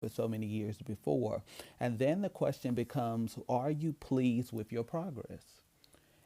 for so many years before. And then the question becomes, are you pleased with your progress?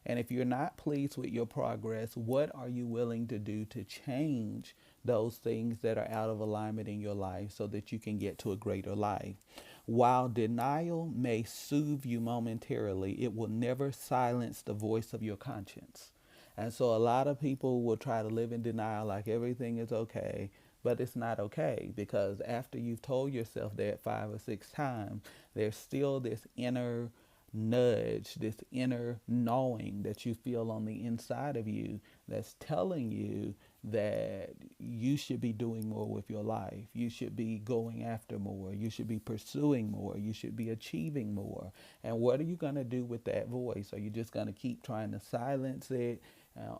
And if you're not pleased with your progress, what are you willing to do to change those things that are out of alignment in your life so that you can get to a greater life? While denial may soothe you momentarily, it will never silence the voice of your conscience. And so a lot of people will try to live in denial like everything is okay, but it's not okay because after you've told yourself that 5 or 6 times, there's still this inner nudge, this inner knowing that you feel on the inside of you that's telling you that you should be doing more with your life. You should be going after more. You should be pursuing more. You should be achieving more. And what are you going to do with that voice? Are you just going to keep trying to silence it?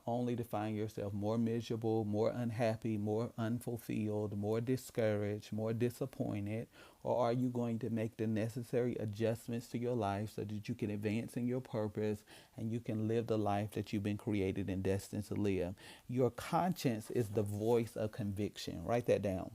Only to find yourself more miserable, more unhappy, more unfulfilled, more discouraged, more disappointed? Or are you going to make the necessary adjustments to your life so that you can advance in your purpose and you can live the life that you've been created and destined to live? Your conscience is the voice of conviction. Write that down.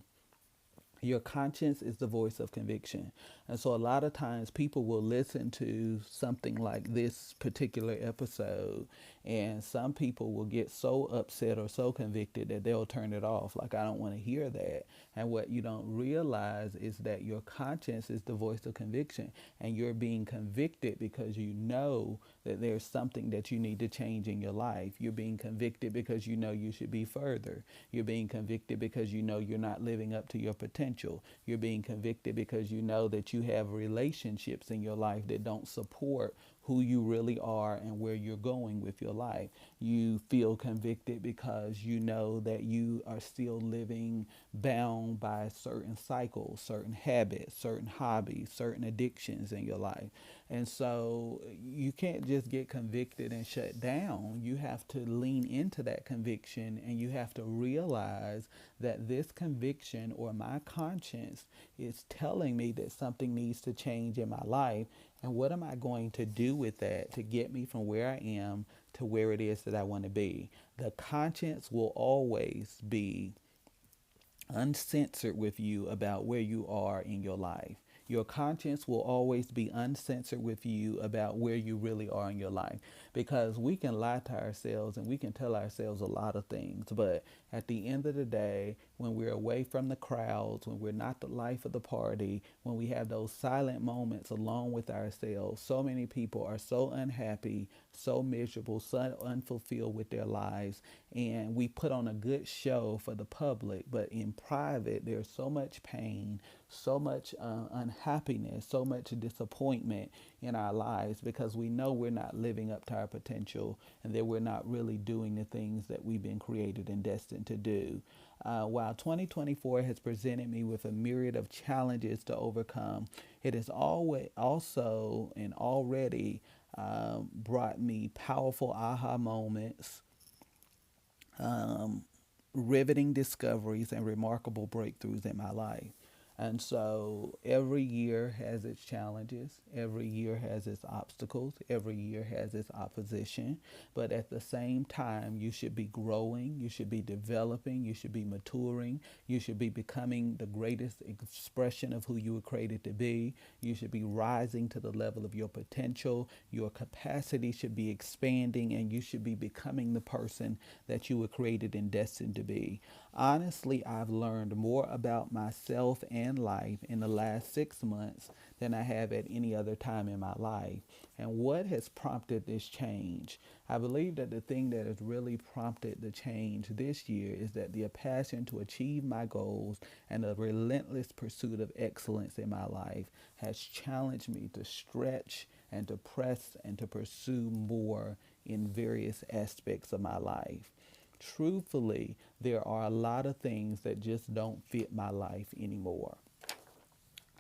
Your conscience is the voice of conviction. And so a lot of times people will listen to something like this particular episode, and some people will get so upset or so convicted that they'll turn it off. Like, I don't want to hear that. And what you don't realize is that your conscience is the voice of conviction, and you're being convicted because you know that there's something that you need to change in your life. You're being convicted because you know you should be further. You're being convicted because you know you're not living up to your potential. You're being convicted because you know that you have relationships in your life that don't support who you really are and where you're going with your life. You feel convicted because you know that you are still living bound by certain cycles, certain habits, certain hobbies, certain addictions in your life. And so you can't just get convicted and shut down. You have to lean into that conviction, and you have to realize that this conviction or my conscience is telling me that something needs to change in my life. And what am I going to do with that to get me from where I am to where it is that I want to be? The conscience will always be uncensored with you about where you are in your life. Your conscience will always be uncensored with you about where you really are in your life, because we can lie to ourselves and we can tell ourselves a lot of things. But at the end of the day, when we're away from the crowds, when we're not the life of the party, when we have those silent moments alone with ourselves, so many people are so unhappy, so miserable, so unfulfilled with their lives. And we put on a good show for the public, but in private, there's so much pain, so much unhappiness, so much disappointment in our lives because we know we're not living up to our potential and that we're not really doing the things that we've been created and destined to do. While 2024 has presented me with a myriad of challenges to overcome, it has always also and already brought me powerful aha moments, um, riveting discoveries, and remarkable breakthroughs in my life. And so every year has its challenges, every year has its obstacles, every year has its opposition. But at the same time, you should be growing, you should be developing, you should be maturing, you should be becoming the greatest expression of who you were created to be. You should be rising to the level of your potential. Your capacity should be expanding, and you should be becoming the person that you were created and destined to be. Honestly, I've learned more about myself and life in the last 6 months than I have at any other time in my life. And what has prompted this change? I believe that the thing that has really prompted the change this year is that the passion to achieve my goals and the relentless pursuit of excellence in my life has challenged me to stretch and to press and to pursue more in various aspects of my life. Truthfully, there are a lot of things that just don't fit my life anymore.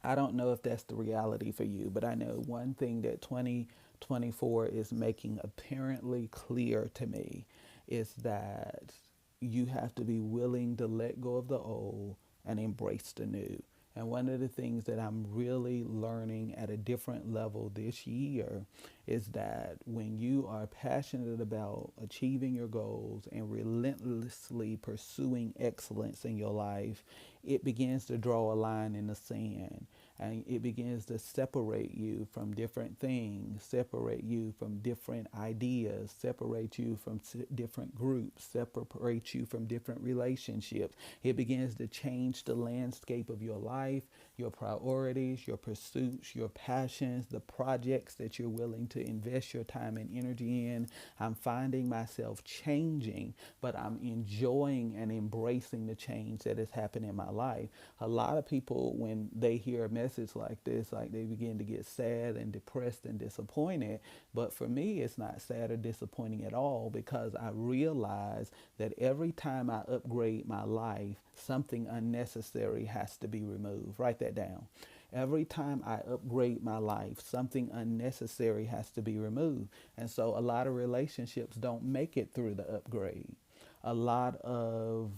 I don't know if that's the reality for you, but I know one thing that 2024 is making apparently clear to me is that you have to be willing to let go of the old and embrace the new. And one of the things that I'm really learning at a different level this year is that when you are passionate about achieving your goals and relentlessly pursuing excellence in your life, it begins to draw a line in the sand, and it begins to separate you from different things, separate you from different ideas, separate you from different groups, separate you from different relationships. It begins to change the landscape of your life, your priorities, your pursuits, your passions, the projects that you're willing to invest your time and energy in. I'm finding myself changing, but I'm enjoying and embracing the change that has happened in my life. A lot of people, when they hear a message like this, like they begin to get sad and depressed and disappointed. But for me, it's not sad or disappointing at all, because I realize that every time I upgrade my life, something unnecessary has to be removed. Write that down. Every time I upgrade my life, something unnecessary has to be removed. And so a lot of relationships don't make it through the upgrade. A lot of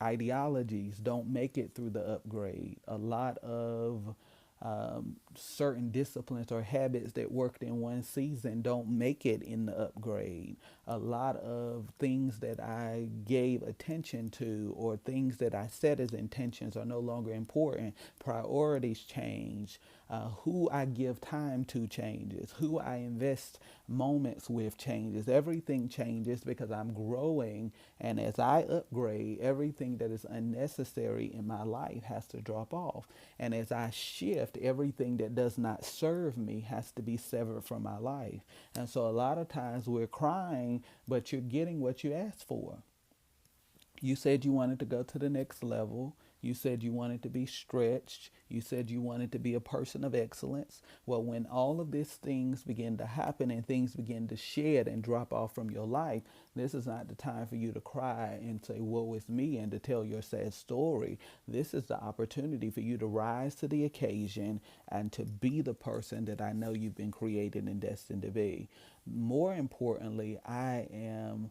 ideologies don't make it through the upgrade. A lot of certain disciplines or habits that worked in one season don't make it in the upgrade. A lot of things that I gave attention to, or things that I set as intentions, are no longer important. Priorities change. Who I give time to changes. Who I invest moments with changes. Everything changes because I'm growing, and as I upgrade, everything that is unnecessary in my life has to drop off. And as I shift, everything that does not serve me has to be severed from my life. And so a lot of times we're crying, but you're getting what you asked for. You said you wanted to go to the next level. You said you wanted to be stretched. You said you wanted to be a person of excellence. Well, when all of these things begin to happen and things begin to shed and drop off from your life, this is not the time for you to cry and say, woe is me, and to tell your sad story. This is the opportunity for you to rise to the occasion and to be the person that I know you've been created and destined to be. More importantly, I am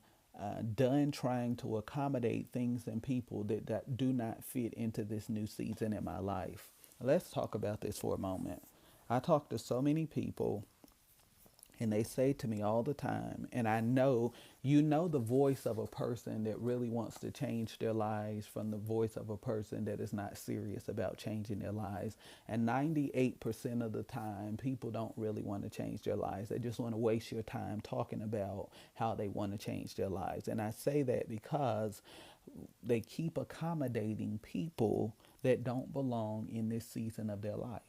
done trying to accommodate things and people that do not fit into this new season in my life. Let's talk about this for a moment. I talk to so many people, and they say to me all the time, and I know, you know, the voice of a person that really wants to change their lives from the voice of a person that is not serious about changing their lives. And 98% of the time, people don't really want to change their lives. They just want to waste your time talking about how they want to change their lives. And I say that because they keep accommodating people that don't belong in this season of their life.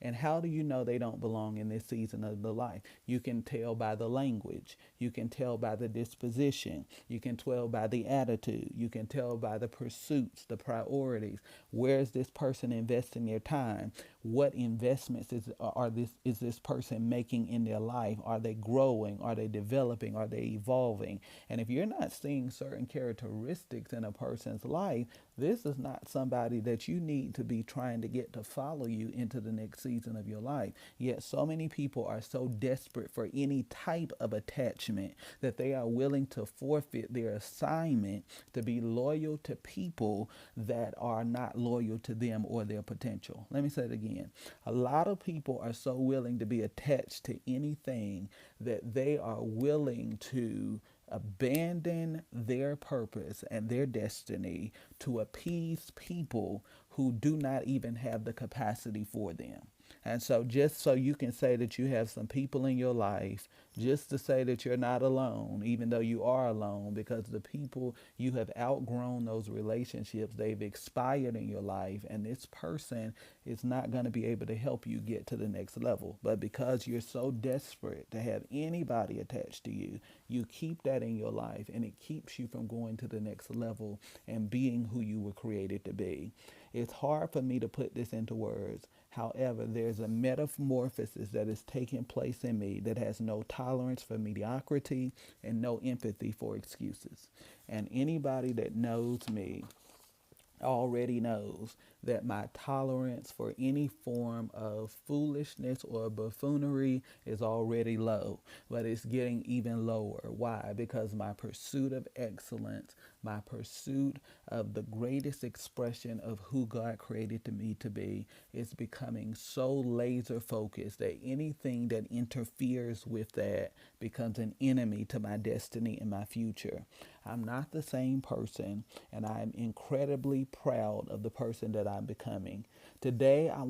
And how do you know they don't belong in this season of the life? You can tell by the language. You can tell by the disposition. You can tell by the attitude. You can tell by the pursuits, the priorities. Where is this person investing their time? What investments is this person making in their life? Are they growing? Are they developing? Are they evolving? And if you're not seeing certain characteristics in a person's life, this is not somebody that you need to be trying to get to follow you into the next season of your life. Yet so many people are so desperate for any type of attachment that they are willing to forfeit their assignment to be loyal to people that are not loyal to them or their potential. Let me say it again. A lot of people are so willing to be attached to anything that they are willing to abandon their purpose and their destiny to appease people who do not even have the capacity for them. And so just so you can say that you have some people in your life, just to say that you're not alone, even though you are alone, because the people, you have outgrown those relationships, they've expired in your life, and this person is not going to be able to help you get to the next level. But because you're so desperate to have anybody attached to you, you keep that in your life, and it keeps you from going to the next level and being who you were created to be. It's hard for me to put this into words. However, there's a metamorphosis that is taking place in me that has no tolerance for mediocrity and no empathy for excuses. And anybody that knows me already knows that my tolerance for any form of foolishness or buffoonery is already low, but it's getting even lower. Why? Because my pursuit of excellence, my pursuit of the greatest expression of who God created me to be is becoming so laser focused that anything that interferes with that becomes an enemy to my destiny and my future. I'm not the same person, and I'm incredibly proud of the person that I'm becoming. Today, I